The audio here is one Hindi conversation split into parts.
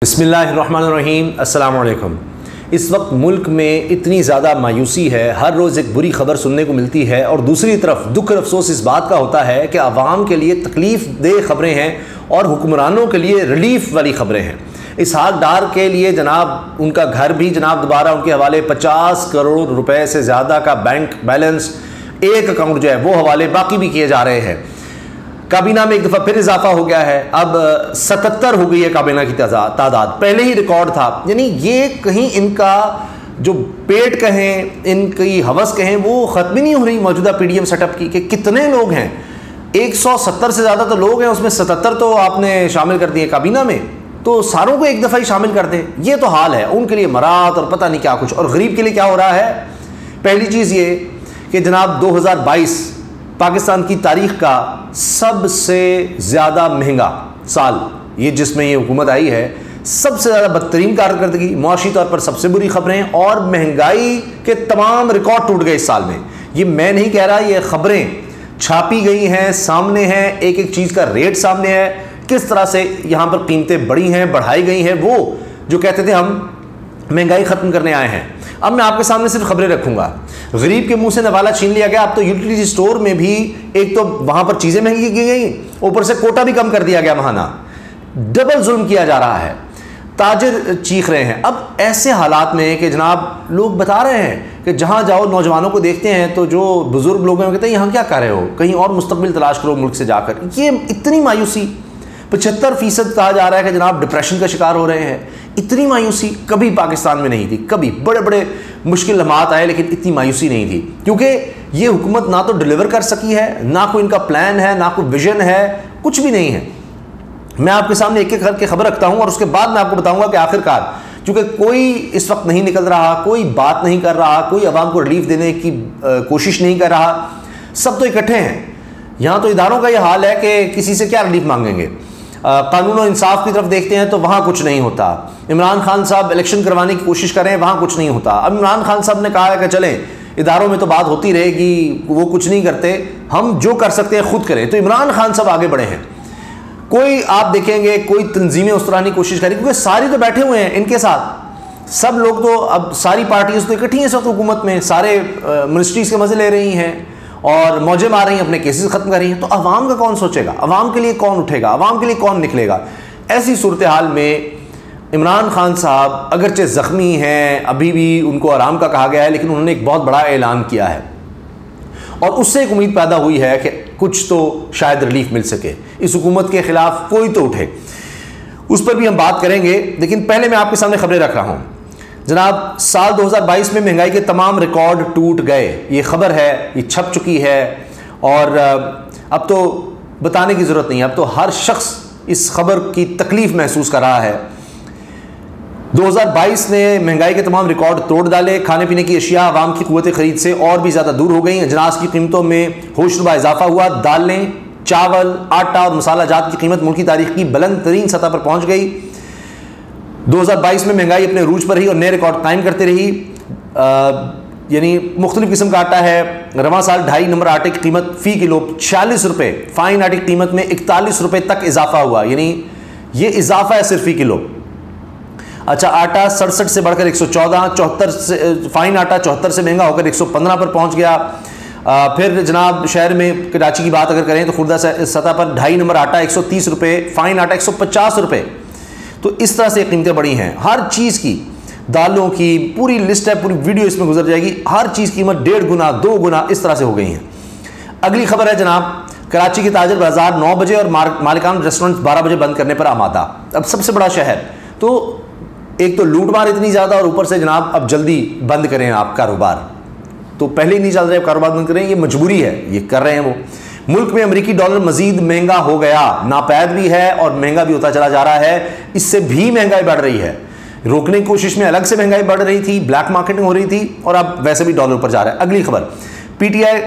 बिस्मिल्लाहिर्रहमानिर्रहीम, अस्सलाम वालेकुम। इस वक्त मुल्क में इतनी ज़्यादा मायूसी है, हर रोज़ एक बुरी खबर सुनने को मिलती है और दूसरी तरफ दुख और अफसोस इस बात का होता है कि आवाम के लिए तकलीफ़ दे खबरें हैं और हुक्मरानों के लिए रिलीफ वाली खबरें हैं। इसहाक डार के लिए जनाब उनका घर भी जनाब दोबारा उनके हवाले 50 करोड़ रुपए से ज़्यादा का बैंक बैलेंस, एक अकाउंट जो है वो हवाले बाकी भी किए जा रहे हैं। काबीना में एक दफ़ा फिर इजाफा हो गया है, अब 77 हो गई है काबीना की तादाद, पहले ही रिकॉर्ड था। यानी ये कहीं इनका जो पेट कहें, इनकी हवस कहें, वो ख़त्म ही नहीं हो रही मौजूदा पीडीएम सेटअप की कि कितने लोग हैं। 170 से ज़्यादा तो लोग हैं, उसमें 77 तो आपने शामिल कर दिए काबीना में, तो सारों को एक दफ़ा ही शामिल कर दें। ये तो हाल है उनके लिए, मरात और पता नहीं क्या कुछ। और गरीब के लिए क्या हो रहा है? पहली चीज़ ये कि जनाब 2022 पाकिस्तान की तारीख का सबसे ज़्यादा महंगा साल, ये जिसमें ये हुकूमत आई है, सबसे ज़्यादा बदतरीन कारकर्दगी, मुआशी तौर पर सबसे बुरी खबरें और महंगाई के तमाम रिकॉर्ड टूट गए इस साल में। ये मैं नहीं कह रहा, ये खबरें छापी गई हैं, सामने हैं, एक एक चीज़ का रेट सामने है, किस तरह से यहाँ पर कीमतें बढ़ी हैं, बढ़ाई गई हैं। वो जो कहते थे हम महंगाई ख़त्म करने आए हैं, अब मैं आपके सामने सिर्फ खबरें रखूंगा। गरीब के मुंह से नवाला छीन लिया गया। अब तो यूटिलिटी स्टोर में भी एक तो वहां पर चीजें महंगी की गई, ऊपर से कोटा भी कम कर दिया गया, महाना डबल जुल्म किया जा रहा है। ताजिर चीख रहे हैं। अब ऐसे हालात में कि जनाब लोग बता रहे हैं कि जहां जाओ नौजवानों को देखते हैं तो जो बुजुर्ग लोग हैं वो कहते हैं यहाँ क्या कर रहे हो, कहीं और मुस्तकबिल तलाश करो मुल्क से जाकर। ये इतनी मायूसी, 75% कहा जा रहा है कि जनाब डिप्रेशन का शिकार हो रहे हैं। इतनी मायूसी कभी पाकिस्तान में नहीं थी। कभी बड़े बड़े मुश्किल लम्हात आए लेकिन इतनी मायूसी नहीं थी, क्योंकि ये हुकूमत ना तो डिलीवर कर सकी है, ना कोई इनका प्लान है, ना कोई विजन है, कुछ भी नहीं है। मैं आपके सामने एक एक करके खबर रखता हूं और उसके बाद मैं आपको बताऊंगा कि आखिरकार, क्योंकि कोई इस वक्त नहीं निकल रहा, कोई बात नहीं कर रहा, कोई आवाम को रिलीफ देने की कोशिश नहीं कर रहा, सब तो इकट्ठे हैं। यहाँ तो इदारों का यह हाल है कि किसी से क्या रिलीफ मांगेंगे। कानून और इंसाफ की तरफ देखते हैं तो वहाँ कुछ नहीं होता। इमरान खान साहब इलेक्शन करवाने की कोशिश कर रहे हैं, वहाँ कुछ नहीं होता। अब इमरान खान साहब ने कहा है कि चलें इदारों में तो बात होती रहेगी, वो कुछ नहीं करते, हम जो कर सकते हैं खुद करें। तो इमरान खान साहब आगे बढ़े हैं। कोई आप देखेंगे कोई तंजीमें उस तरह की कोशिश करें, क्योंकि सारी तो बैठे हुए हैं इनके साथ, सब लोग तो अब सारी पार्टियाँ तो इकट्ठी हैं इस वक्त हुकूमत में, सारे मिनिस्ट्रीज़ के मजे ले रही हैं और मौजें मार रही हैं, अपने केसेस ख़त्म कर रही हैं। तो अवाम का कौन सोचेगा, अवाम के लिए कौन उठेगा, अवाम के लिए कौन निकलेगा? ऐसी सूरत हाल में इमरान खान साहब अगरचे ज़ख्मी हैं, अभी भी उनको आराम का कहा गया है, लेकिन उन्होंने एक बहुत बड़ा ऐलान किया है और उससे एक उम्मीद पैदा हुई है कि कुछ तो शायद रिलीफ मिल सके। इस हुकूमत के ख़िलाफ़ कोई तो उठे, उस पर भी हम बात करेंगे। लेकिन पहले मैं आपके सामने खबरें रख रहा हूँ। जनाब साल 2022 में महंगाई के तमाम रिकॉर्ड टूट गए, ये खबर है, ये छप चुकी है और अब तो बताने की ज़रूरत नहीं है, अब तो हर शख्स इस खबर की तकलीफ़ महसूस कर रहा है। 2022 ने महंगाई के तमाम रिकॉर्ड तोड़ डाले। खाने पीने की अशिया आवाम की क़ुव्वत ख़रीद से और भी ज़्यादा दूर हो गई। अजनास की कीमतों में होशरुबा इजाफा हुआ। दालें, चावल, आटा और मसाला जात की कीमत मुल्की तारीख की बुलंद तरीन सतह पर पहुँच गई। 2022 में महंगाई अपने रूज पर रही और नए रिकॉर्ड कायम करती रही। यानी मुख्तलिफ किस्म का आटा है। रवां साल 2.5 नंबर आटे की कीमत फ़ी किलो 46 रुपये, फ़ाइन आटे की कीमत में 41 रुपये तक इजाफा हुआ। यानी ये इजाफा है सिर्फ फ़ी किलो। अच्छा, आटा 67 से बढ़कर 114, 74 से फ़ाइन आटा 74 से महंगा होकर 115 पर पहुँच गया। फिर जनाब शहर में कराची की बात अगर करें तो खुर्दा सतह पर 2.5 नंबर आटा 130 रुपये, फ़ाइन आटा 150 रुपये। तो इस तरह से कीमतें बढ़ी हैं हर चीज़ की। दालों की पूरी लिस्ट है, पूरी वीडियो इसमें गुजर जाएगी। हर चीज़ की कीमत 1.5 गुना 2 गुना इस तरह से हो गई हैं। अगली खबर है जनाब, कराची के ताजर बाजार 9 बजे और मालिकान रेस्टोरेंट 12 बजे बंद करने पर आमादा। अब सबसे बड़ा शहर, तो एक तो लूटमार इतनी ज़्यादा और ऊपर से जनाब अब जल्दी बंद करें आप कारोबार। तो पहले ही नहीं चल रहे, कारोबार बंद करें, ये मजबूरी है, ये कर रहे हैं वो। मुल्क में अमेरिकी डॉलर मजीद महंगा हो गया, नापैद भी है और महंगा भी होता चला जा रहा है। इससे भी महंगाई बढ़ रही है। रोकने की कोशिश में अलग से महंगाई बढ़ रही थी, ब्लैक मार्केटिंग हो रही थी और अब वैसे भी डॉलर पर जा रहा है। अगली खबर पीटीआई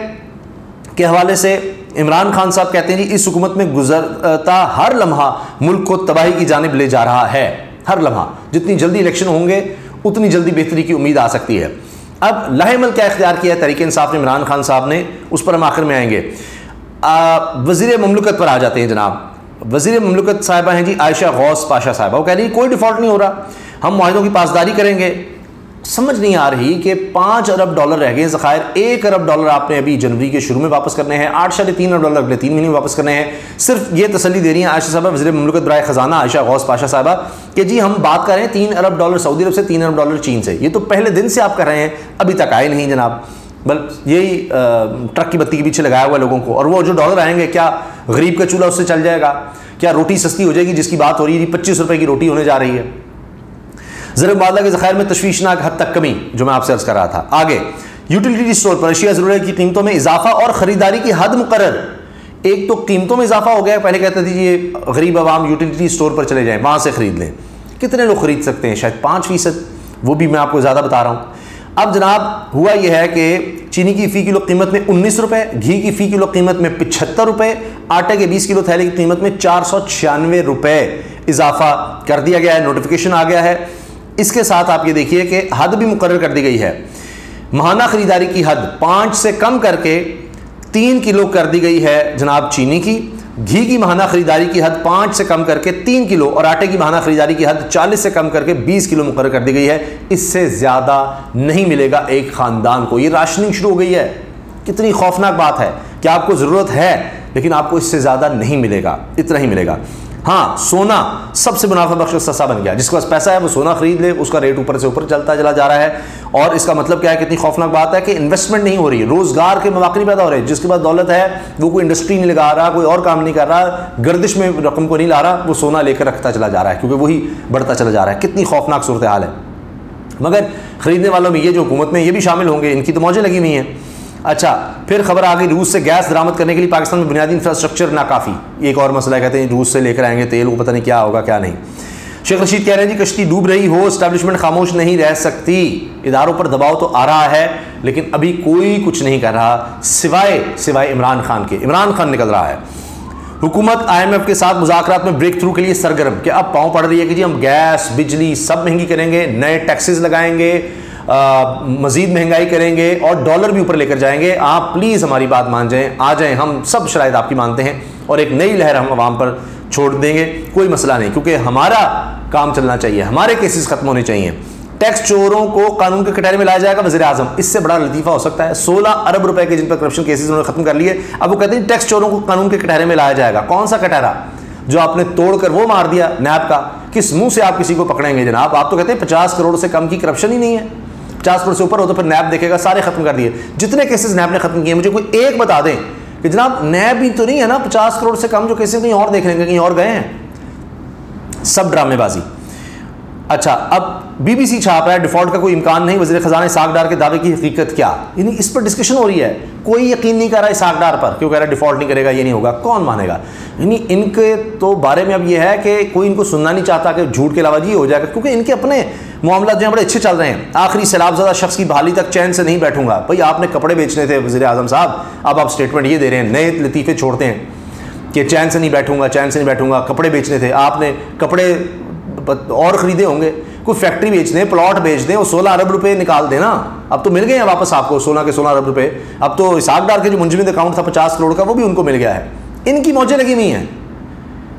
के हवाले से इमरान खान साहब कहते हैं जी इस हुकूमत में गुजरता हर लम्हा मुल्क को तबाही की जानिब ले जा रहा है। हर लम्हा, जितनी जल्दी इलेक्शन होंगे उतनी जल्दी बेहतरी की उम्मीद आ सकती है। अब लाहेमल क्या इख्तियार किया है तहरीक इंसाफ ने, इमरान खान साहब ने, उस पर हम आखिर में आएंगे। वज़ीर ममलकत पर आ जाते हैं जनाब। वज़ीर मुमलिकत साहिबा हैं जी आयशा गौस पाशा साहिबा, वो कह रही कोई डिफ़ॉल्ट नहीं हो रहा, हम मुआहिदों की पासदारी करेंगे। समझ नहीं आ रही कि 5 अरब डॉलर रह गए ज़खायर, 1 अरब डॉलर आपने अभी जनवरी के शुरू में वापस करने हैं, 8.3 अरब डॉलर अगले 3 महीने में वापस करने हैं। सिर्फ ये तसल्ली दे रही हैं आयशा साहिबा, वज़ीर मुमलिकत बराए ख़जाना आयशा गौस पाशा साहिबा, कि जी हम बात कर रहे हैं 3 अरब डॉलर सऊदी अरब से, 3 अरब डॉलर चीन से। ये तो पहले दिन से आप कर रहे हैं, अभी तक आए नहीं जनाब। बल यही ट्रक की बत्ती के पीछे लगाया हुआ लोगों को। और वो जो डॉलर आएंगे, क्या गरीब का चूल्हा उससे चल जाएगा? क्या रोटी सस्ती हो जाएगी जिसकी बात हो रही है? 25 रुपए की रोटी होने जा रही है। ज़र मुबादला के ज़खायर में तशवीशनाक हद तक कमी, जो मैं आपसे अर्ज़ कर रहा था। आगे यूटिलिटी स्टोर पर अशिया ज़रूरत की कीमतों में इजाफा और ख़रीदारी की हद मुकर्रर। एक तो कीमतों में इजाफा हो गया, पहले कहते थे ये गरीब आवाम यूटिलिटी स्टोर पर चले जाएँ, वहाँ से ख़रीद लें। कितने लोग ख़रीद सकते हैं? शायद 5%, वो भी मैं आपको ज़्यादा बता रहा हूँ। अब जनाब हुआ यह है कि चीनी की फ़ी किलो कीमत में 19 रुपये, घी की फ़ी किलो कीमत में 75 रुपये, आटे के 20 किलो थैले की कीमत में 496 रुपये इजाफा कर दिया गया है। नोटिफिकेशन आ गया है। इसके साथ आप ये देखिए कि हद भी मुकर्रर कर दी गई है। माहाना खरीदारी की हद 5 से कम करके 3 किलो कर दी गई है जनाब चीनी की। घी की माहाना खरीदारी की हद 5 से कम करके 3 किलो और आटे की माहाना खरीदारी की हद 40 से कम करके 20 किलो मुकर्रर कर दी गई है। इससे ज़्यादा नहीं मिलेगा एक ख़ानदान को। ये राशनिंग शुरू हो गई है। कितनी खौफनाक बात है कि आपको ज़रूरत है लेकिन आपको इससे ज़्यादा नहीं मिलेगा, इतना ही मिलेगा। हाँ, सोना सबसे मुनाफा बख्श सस्ता बन गया। जिसके पास पैसा है वो सोना खरीद ले, उसका रेट ऊपर से ऊपर चलता चला जा रहा है। और इसका मतलब क्या है? कितनी खौफनाक बात है कि इन्वेस्टमेंट नहीं हो रही है, रोजगार के मौके नहीं पैदा हो रहे। जिसके पास दौलत है वो कोई इंडस्ट्री नहीं लगा रहा, कोई और काम नहीं कर रहा, गर्दिश में रकम को नहीं ला रहा, वो सोना लेकर रखता चला जा रहा है क्योंकि वही बढ़ता चला जा रहा है। कितनी खौफनाक सूरत हाल है। मगर खरीदने वालों में ये जो हुकूमत में ये भी शामिल होंगे, इनकी तो मौजें लगी हुई हैं। अच्छा, फिर खबर आ गई रूस से गैस दरामद करने के लिए पाकिस्तान में बुनियादी इंफ्रास्ट्रक्चर नाकाफ़ी। एक और मसला, कहते हैं रूस से लेकर आएंगे तेल, वो पता नहीं क्या होगा क्या नहीं। शेख रशीद कह रहे हैं जी कश्ती डूब रही हो, एस्टैब्लिशमेंट खामोश नहीं रह सकती। इदारों पर दबाव तो आ रहा है लेकिन अभी कोई कुछ नहीं कर रहा सिवाय इमरान खान के। इमरान खान निकल रहा है। हुकूमत IMF के साथ मुज़ाकरात में ब्रेक थ्रू के लिए सरगर्म, कि अब पाँव पड़ रही है कि जी हम गैस बिजली सब महंगी करेंगे, नए टैक्सेस लगाएंगे, मज़ीद महंगाई करेंगे और डॉलर भी ऊपर लेकर जाएंगे। आप प्लीज़ हमारी बात मान जाएं, आ जाएं, हम सब शराइत आपकी मानते हैं और एक नई लहर हम आवाम पर छोड़ देंगे, कोई मसला नहीं, क्योंकि हमारा काम चलना चाहिए, हमारे केसेस खत्म होने चाहिए। टैक्स चोरों को कानून के कटहरे में लाया जाएगा वज़ीर आज़म। इससे बड़ा लतीफ़ा हो सकता है? 16 अरब रुपए के जिन पर करप्शन केसेस उन्होंने खत्म कर लिए, अब वो कहते हैं टैक्स चोरों को कानून के कटहरे में लाया जाएगा। कौन सा कटहरा? जो आपने तोड़कर वो मार दिया नैब का। किस मुंह से आप किसी को पकड़ेंगे जनाब? आप तो कहते हैं 50 करोड़ से कम की करप्शन ही नहीं है, 50 करोड़ से ऊपर हो तो फिर नैब देखेगा, सारे खत्म कर दिए। जितने केसेस नैब ने खत्म किए मुझे कोई एक बता दें कि जनाब नैब भी तो नहीं है ना 50 करोड़ से कम जो केसेस कहीं और देख लेंगे, कहीं और गए हैं। सब ड्रामेबाजी। अच्छा, अब BBC छाप रहा है डिफॉल्ट का कोई इम्कान नहीं, वज़ीर ख़जाना इसहाक डार के दावे की हकीकत क्या? यानी इस पर डिस्कशन हो रही है। कोई यकीन नहीं कर रहा इसहाक डार पर, क्यों कह रहा है डिफॉल्ट नहीं करेगा, ये नहीं होगा। कौन मानेगा? यानी इनके तो बारे में अब ये है कि कोई इनको सुनना नहीं चाहता कि झूठ के अलावा ये हो जाएगा, क्योंकि इनके अपने मामला जो हैं बड़े अच्छे चल रहे हैं। आखिरी सैलाबज़दा शख्स की बहाली तक चैन से नहीं बैठूंगा। भाई आपने कपड़े बेचने थे वज़ीर आज़म साहब, अब आप स्टेटमेंट ये दे रहे हैं, नए लतीफ़े छोड़ते हैं कि चैन से नहीं बैठूंगा, चैन से नहीं बैठूंगा। कपड़े बेचने थे आपने, कपड़े और ख़रीदे होंगे, कोई फैक्ट्री बेच दें, प्लॉट बेच दें, और 16 अरब रुपए निकाल देना। अब तो मिल गए हैं वापस आपको 16 के 16 अरब रुपए। अब तो इसहाक डार के जो मुंजमद अकाउंट था 50 करोड़ का, वो भी उनको मिल गया है। इनकी मौजें लगी हुई हैं,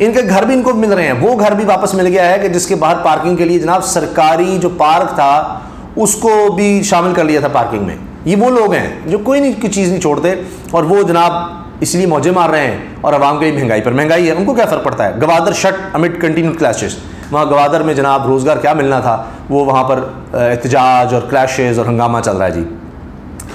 इनके घर भी इनको मिल रहे हैं। वो घर भी वापस मिल गया है कि जिसके बाहर पार्किंग के लिए जनाब सरकारी जो पार्क था उसको भी शामिल कर लिया था पार्किंग में। ये वो लोग हैं जो कोई नहीं, कोई चीज़ नहीं छोड़ते, और वो जनाब इसलिए मौजे मार रहे हैं। और आवाम के महंगाई पर महंगाई है, उनको क्या फ़र्क पड़ता है? गवादर शट अमिट कंटिन्यूड क्लैशेस। वहाँ गवादर में जनाब रोज़गार क्या मिलना था, वो वहाँ पर एहतजाज और क्लैशेस और हंगामा चल रहा है जी।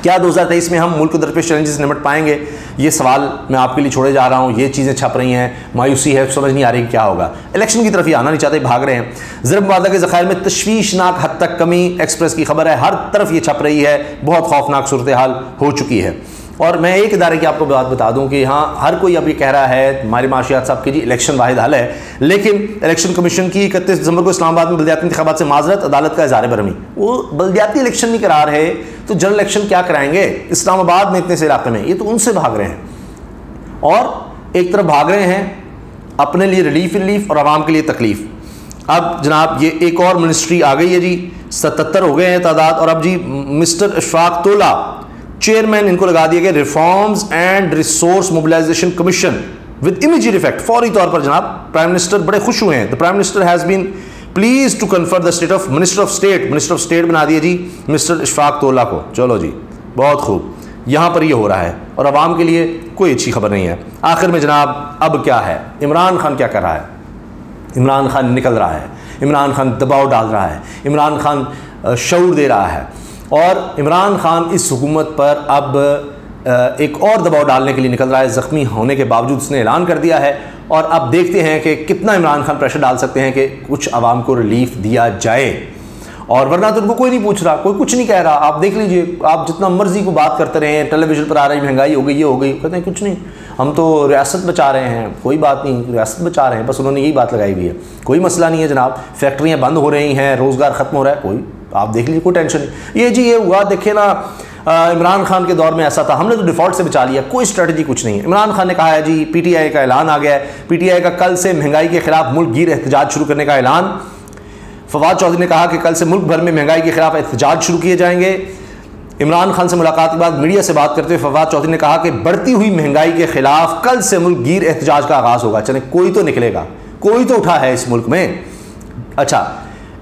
क्या 2023 में हम मुल्क दरपेश चैलेंजेस निपट पाएंगे? ये सवाल मैं आपके लिए छोड़े जा रहा हूँ। ये चीज़ें छप रही हैं, मायूसी है, समझ नहीं आ रही क्या होगा। इलेक्शन की तरफ ये आना नहीं चाहते, भाग रहे हैं। ज़र मुबादला के ज़खायर में तशवीशनाक हद तक कमी, एक्सप्रेस की खबर है, हर तरफ ये छप रही है। बहुत खौफनाक सूरत हाल हो चुकी है। और मैं एक इदारे की आपको बात बता दूं कि हाँ, हर कोई अब ये कह रहा है हमारे माशियात साहब की जी इलेक्शन वाहिद हल है, लेकिन इलेक्शन कमीशन की 31 दिसंबर को इस्लामाबाद में बल्दियाती इंतखाबात से माजरत, अदालत का इज़हार बरहमी। वो बल्दियाती इलेक्शन नहीं करा रहे तो जनरल इलेक्शन क्या कराएंगे इस्लामाबाद में इतने से इलाके में? ये तो उनसे भाग रहे हैं, और एक तरफ भाग रहे हैं अपने लिए रिलीफ और आवाम के लिए तकलीफ। अब जनाब ये एक और मिनिस्ट्री आ गई है जी, 77 हो गए हैं तादाद। और अब जी मिस्टर अशफाक तोला चेयरमैन इनको लगा दिया गया reforms and resource mobilisation commission with immediate effect, फौरी तौर पर जनाब प्राइम मिनिस्टर बड़े खुश हुए हैं। The prime minister has been pleased to confer the state of minister of state बना दिया जी मिस्टर इशफाक तोला को। चलो जी, बहुत खूब, यहाँ पर ये हो रहा है और आवाम के लिए कोई अच्छी खबर नहीं है। आखिर में जनाब अब क्या है, इमरान खान क्या कर रहा है? इमरान खान निकल रहा है, इमरान खान दबाव डाल रहा है, इमरान खान शऊर दे रहा है और इमरान खान इस हुकूमत पर अब एक और दबाव डालने के लिए निकल रहा है। ज़ख्मी होने के बावजूद उसने ऐलान कर दिया है और अब देखते हैं कि कितना इमरान खान प्रेशर डाल सकते हैं कि कुछ आवाम को रिलीफ दिया जाए। और वरना तो उनको कोई नहीं पूछ रहा, कोई कुछ नहीं कह रहा। आप देख लीजिए, आप जितना मर्जी को बात करते रहे, टेलीविजन पर आ रही महंगाई हो गई, ये हो गई, कहते हैं कुछ नहीं, हम तो रियासत बचा रहे हैं। कोई बात नहीं, रियासत बचा रहे हैं, बस उन्होंने यही बात लगाई हुई है। कोई मसला नहीं है जनाब, फैक्ट्रियाँ बंद हो रही हैं, रोज़गार ख़त्म हो रहा है, कोई आप देख लीजिए, कोई टेंशन नहीं। ये जी ये हुआ, देखिए ना इमरान खान के दौर में ऐसा था, हमने तो डिफ़ॉल्ट से बचा लिया, कोई स्ट्रेटजी कुछ नहीं है। इमरान खान ने कहा है जी, पीटीआई का ऐलान आ गया है, पीटीआई का कल से महंगाई के खिलाफ मुल्क गिर एहतजाज शुरू करने का ऐलान। फवाद चौधरी ने कहा कि कल से मुल्क भर में महंगाई के खिलाफ एहतजाज शुरू किए जाएंगे। इमरान खान से मुलाकात के बाद मीडिया से बात करते हुए फवाद चौधरी ने कहा कि बढ़ती हुई महंगाई के खिलाफ कल से मुल्क गिर एहतजाज का आगाज़ होगा। चले, कोई तो निकलेगा, कोई तो उठा है इस मुल्क में। अच्छा,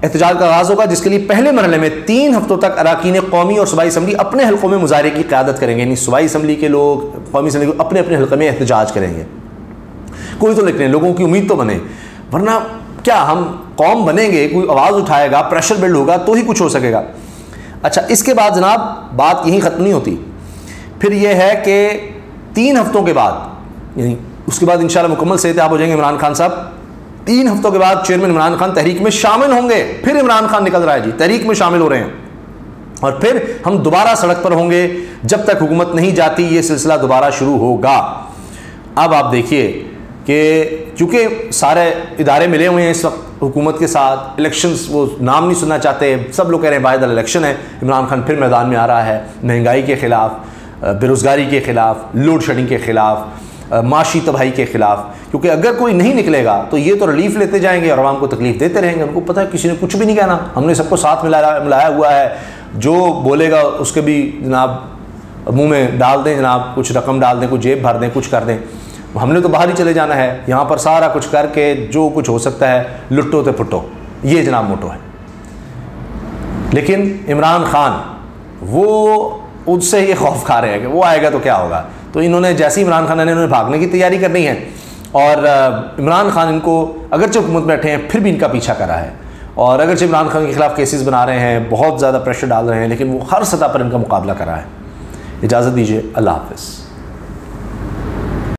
एहतजाज का आगाज़ होगा जिसके लिए पहले मरहले में 3 हफ्तों तक अरकान कौमी और सूबाई असम्बली अपने हल्कों में मुजाहरे की क़यादत करेंगे। यानी सूबाई असम्बली के लोग कौमी असम्बली को अपने अपने हल्के में एहतजाज करेंगे। कोई तो निकले, लोगों की उम्मीद तो बने, वरना क्या हम कौम बनेंगे, कोई आवाज़ उठाएगा, प्रेशर बिल्ड होगा तो ही कुछ हो सकेगा। अच्छा, इसके बाद जनाब बात यहीं ख़त्म नहीं होती, फिर यह है कि 3 हफ्तों के बाद, यानी उसके बाद इंशाल्लाह मुकम्मल सेहतियाब हो जाएंगे इमरान खान साहब। 3 हफ्तों के बाद चेयरमैन इमरान खान तहरीक में शामिल होंगे। फिर इमरान खान निकल रहा है जी, तहरीक में शामिल हो रहे हैं और फिर हम दोबारा सड़क पर होंगे। जब तक हुकूमत नहीं जाती ये सिलसिला दोबारा शुरू होगा। अब आप देखिए कि चूँकि सारे इदारे मिले हुए हैं इस वक्त हुकूमत के साथ, इलेक्शंस वो नाम नहीं सुनना चाहते, सब लोग कह रहे हैं बायदल इलेक्शन है। इमरान खान फिर मैदान में आ रहा है, महंगाई के ख़िलाफ़, बेरोज़गारी के ख़िलाफ़, लोड शेडिंग के ख़िलाफ़, माशी तबाही के ख़िलाफ़। क्योंकि अगर कोई नहीं निकलेगा तो ये तो रिलीफ लेते जाएंगे और आवाम को तकलीफ़ देते रहेंगे। उनको पता है किसी ने कुछ भी नहीं कहना, हमने सबको साथ मिलाया हुआ है, जो बोलेगा उसके भी जनाब मुँह में डाल दें, जनाब कुछ रकम डाल दें, कुछ जेब भर दें, कुछ कर दें। हमने तो बाहर ही चले जाना है, यहाँ पर सारा कुछ करके जो कुछ हो सकता है लुट्टो तो फुटो, ये जनाब मोटो है। लेकिन इमरान खान वो उससे ये खौफ खा रहे हैं कि वो आएगा तो क्या होगा। तो इन्होंने जैसे ही इमरान खान ने उन्हें भागने की तैयारी करनी है और इमरान खान इनको अगरचे हुकूमत में बैठे हैं फिर भी इनका पीछा कर रहा है और अगरचे इमरान खान के खिलाफ केसेस बना रहे हैं, बहुत ज़्यादा प्रेशर डाल रहे हैं, लेकिन वो हर सतह पर इनका मुकाबला कर रहा है। इजाज़त दीजिए, अल्लाह हाफ़िज़।